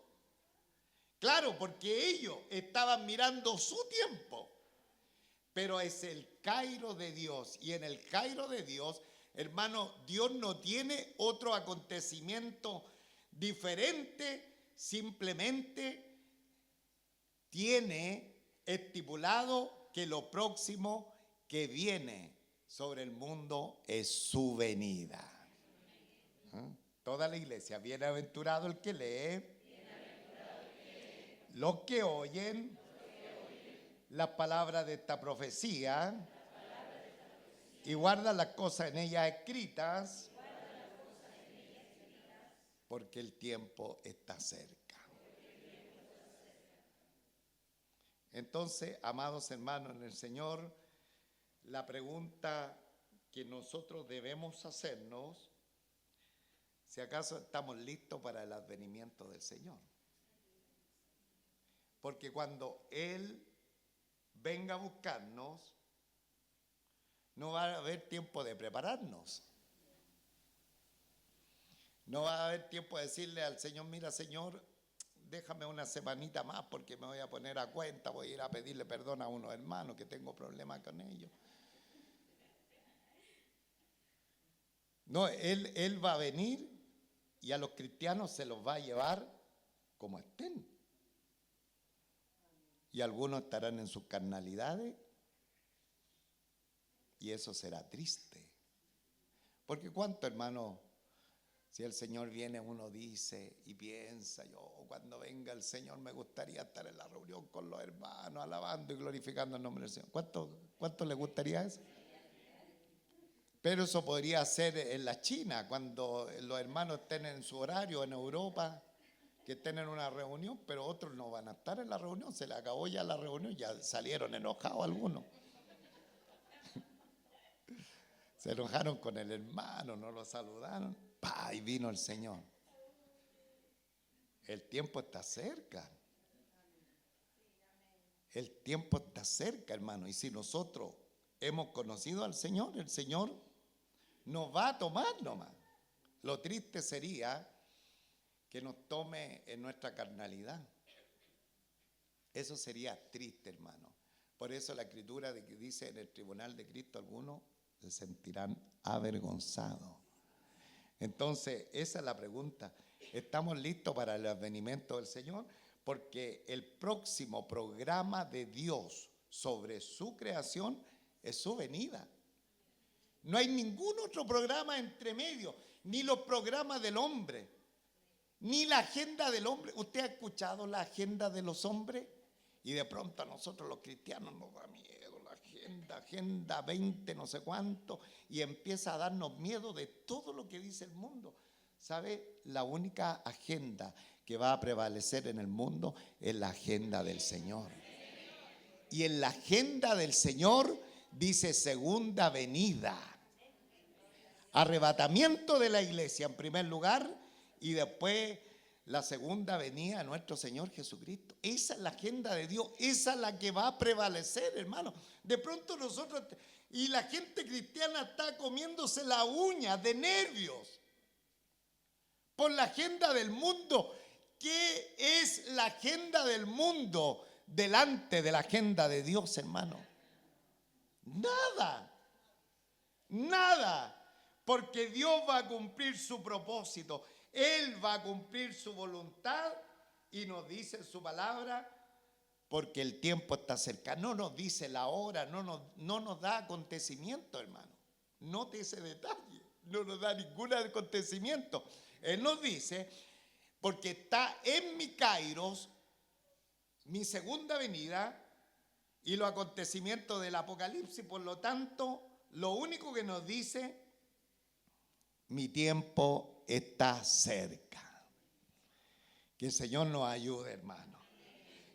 Claro, porque ellos estaban mirando su tiempo. Pero es el Cairo de Dios. Y en el Cairo de Dios, hermano, Dios no tiene otro acontecimiento diferente, simplemente tiene estipulado que lo próximo que viene sobre el mundo es su venida. Toda la iglesia, bienaventurado el que lee, los que oyen las palabras de esta profecía y guardan las cosas en ellas escritas, porque el tiempo está cerca. Entonces, amados hermanos en el Señor, la pregunta que nosotros debemos hacernos, si acaso estamos listos para el advenimiento del Señor. Porque cuando Él venga a buscarnos, no va a haber tiempo de prepararnos. No va a haber tiempo de decirle al Señor, mira Señor, déjame una semanita más porque me voy a poner a cuenta, voy a ir a pedirle perdón a unos hermanos que tengo problemas con ellos. No, Él va a venir y a los cristianos se los va a llevar como estén. Y algunos estarán en sus carnalidades y eso será triste. Porque ¿cuántos hermanos Si el Señor viene, uno dice y piensa, yo cuando venga el Señor me gustaría estar en la reunión con los hermanos, alabando y glorificando el nombre del Señor. ¿Cuánto le gustaría eso? Pero eso podría ser en la China, cuando los hermanos estén en su horario, en Europa, que estén en una reunión, pero otros no van a estar en la reunión, se le acabó ya la reunión, ya salieron enojados algunos. Se enojaron con el hermano, no lo saludaron, ¡pah! Y vino el Señor. El tiempo está cerca. El tiempo está cerca, hermano, y si nosotros hemos conocido al Señor, el Señor nos va a tomar nomás. Lo triste sería que nos tome en nuestra carnalidad. Eso sería triste, hermano. Por eso la escritura de que dice en el tribunal de Cristo, algunos se sentirán avergonzados. Entonces, esa es la pregunta. ¿Estamos listos para el advenimiento del Señor? Porque el próximo programa de Dios sobre su creación es su venida. No hay ningún otro programa entre medio, ni los programas del hombre, ni la agenda del hombre. ¿Usted ha escuchado la agenda de los hombres? Y de pronto a nosotros los cristianos nos da miedo la agenda 20 no sé cuánto, y empieza a darnos miedo de todo lo que dice el mundo. ¿Sabe? La única agenda que va a prevalecer en el mundo es la agenda del Señor. Y en la agenda del Señor dice segunda venida, arrebatamiento de la iglesia en primer lugar, y después la segunda venida de nuestro Señor Jesucristo. Esa es la agenda de Dios, esa es la que va a prevalecer, hermano. De pronto nosotros, y la gente cristiana está comiéndose la uña de nervios por la agenda del mundo. ¿Qué es la agenda del mundo delante de la agenda de Dios, hermano? Nada, nada, porque Dios va a cumplir su propósito, Él va a cumplir su voluntad, y nos dice en su palabra, porque el tiempo está cerca. No nos dice la hora, no nos da acontecimiento, hermano. Note ese detalle, no nos da ningún acontecimiento. Él nos dice, porque está en mi kairos, mi segunda venida, y los acontecimientos del Apocalipsis. Por lo tanto, lo único que nos dice, mi tiempo está cerca. Que el Señor nos ayude, hermano.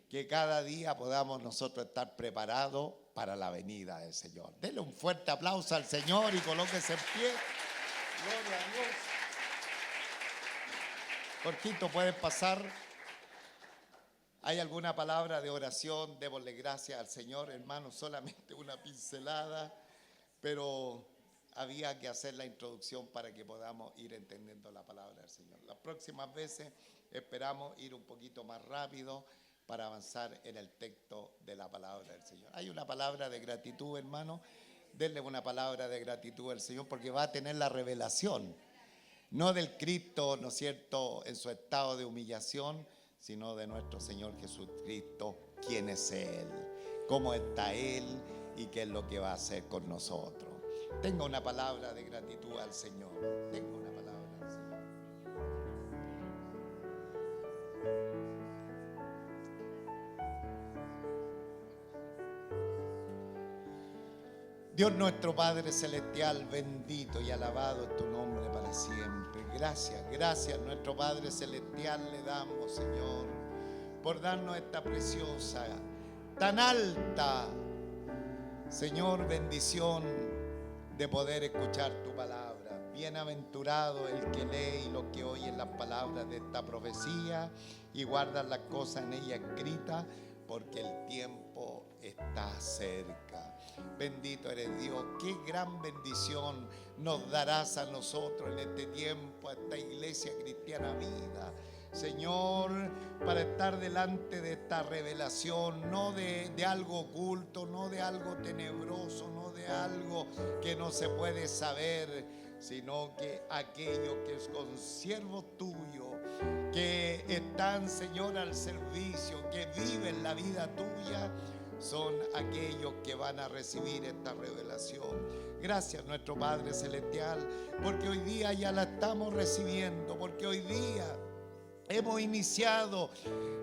Que cada día podamos nosotros estar preparados para la venida del Señor. Denle un fuerte aplauso al Señor y colóquese en pie. Gloria a Dios. Jorgito, puedes pasar. ¿Hay alguna palabra de oración? Démosle gracias al Señor, hermano, solamente una pincelada, pero había que hacer la introducción para que podamos ir entendiendo la palabra del Señor. Las próximas veces esperamos ir un poquito más rápido para avanzar en el texto de la palabra del Señor. Hay una palabra de gratitud, hermano. Denle una palabra de gratitud al Señor, porque va a tener la revelación, no del Cristo, ¿no es cierto?, en su estado de humillación, sino de nuestro Señor Jesucristo, quién es Él, cómo está Él y qué es lo que va a hacer con nosotros. Tenga una palabra de gratitud al Señor. Tenga una palabra al Señor. Dios nuestro Padre Celestial, bendito y alabado es tu nombre para siempre. Gracias nuestro Padre Celestial le damos, Señor, por darnos esta preciosa, tan alta, Señor, bendición de poder escuchar tu palabra. Bienaventurado el que lee y lo que oye las palabras de esta profecía y guarda las cosas en ella escritas, porque el tiempo está cerca. Bendito eres Dios, qué gran bendición nos darás a nosotros en este tiempo, a esta iglesia cristiana vida, Señor, para estar delante de esta revelación, no de algo oculto, no de algo tenebroso, no de algo que no se puede saber, sino que aquello que es consiervos tuyos, que están, Señor, al servicio, que viven la vida tuya, son aquellos que van a recibir esta revelación. Gracias, nuestro Padre Celestial, porque hoy día ya la estamos recibiendo, porque hoy día hemos iniciado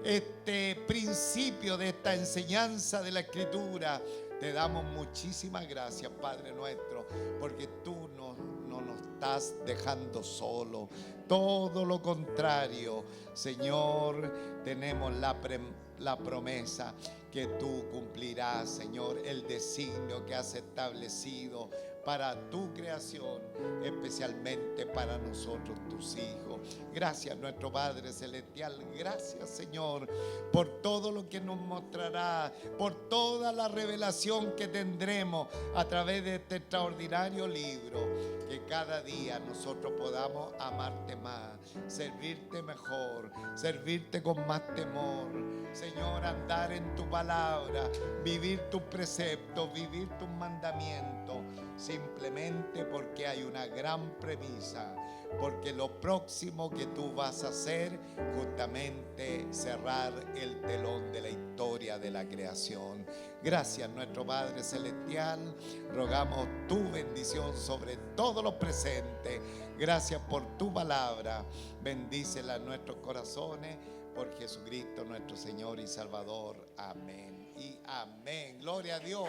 este principio de esta enseñanza de la Escritura. Te damos muchísimas gracias, Padre nuestro, porque tú no nos estás dejando solo. Todo lo contrario, Señor, tenemos la promesa que tú cumplirás, Señor, el designio que has establecido para tu creación, especialmente para nosotros, tus hijos. Gracias, nuestro Padre Celestial. Gracias, Señor, por todo lo que nos mostrará, por toda la revelación que tendremos a través de este extraordinario libro. Que cada día nosotros podamos amarte más, servirte mejor, servirte con más temor. Señor, andar en tu palabra, vivir tus preceptos, vivir tus mandamientos, simplemente porque hay una gran premisa, porque lo próximo que tú vas a hacer, justamente cerrar el telón de la historia de la creación. Gracias, nuestro Padre Celestial, rogamos tu bendición sobre todos los presentes. Gracias por tu palabra, bendícela en nuestros corazones, por Jesucristo nuestro Señor y Salvador. Amén y amén. Gloria a Dios,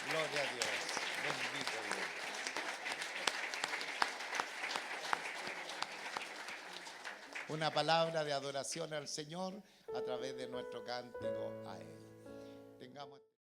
gloria a Dios. Bendito Dios. Una palabra de adoración al Señor a través de nuestro cántico a Él. Tengamos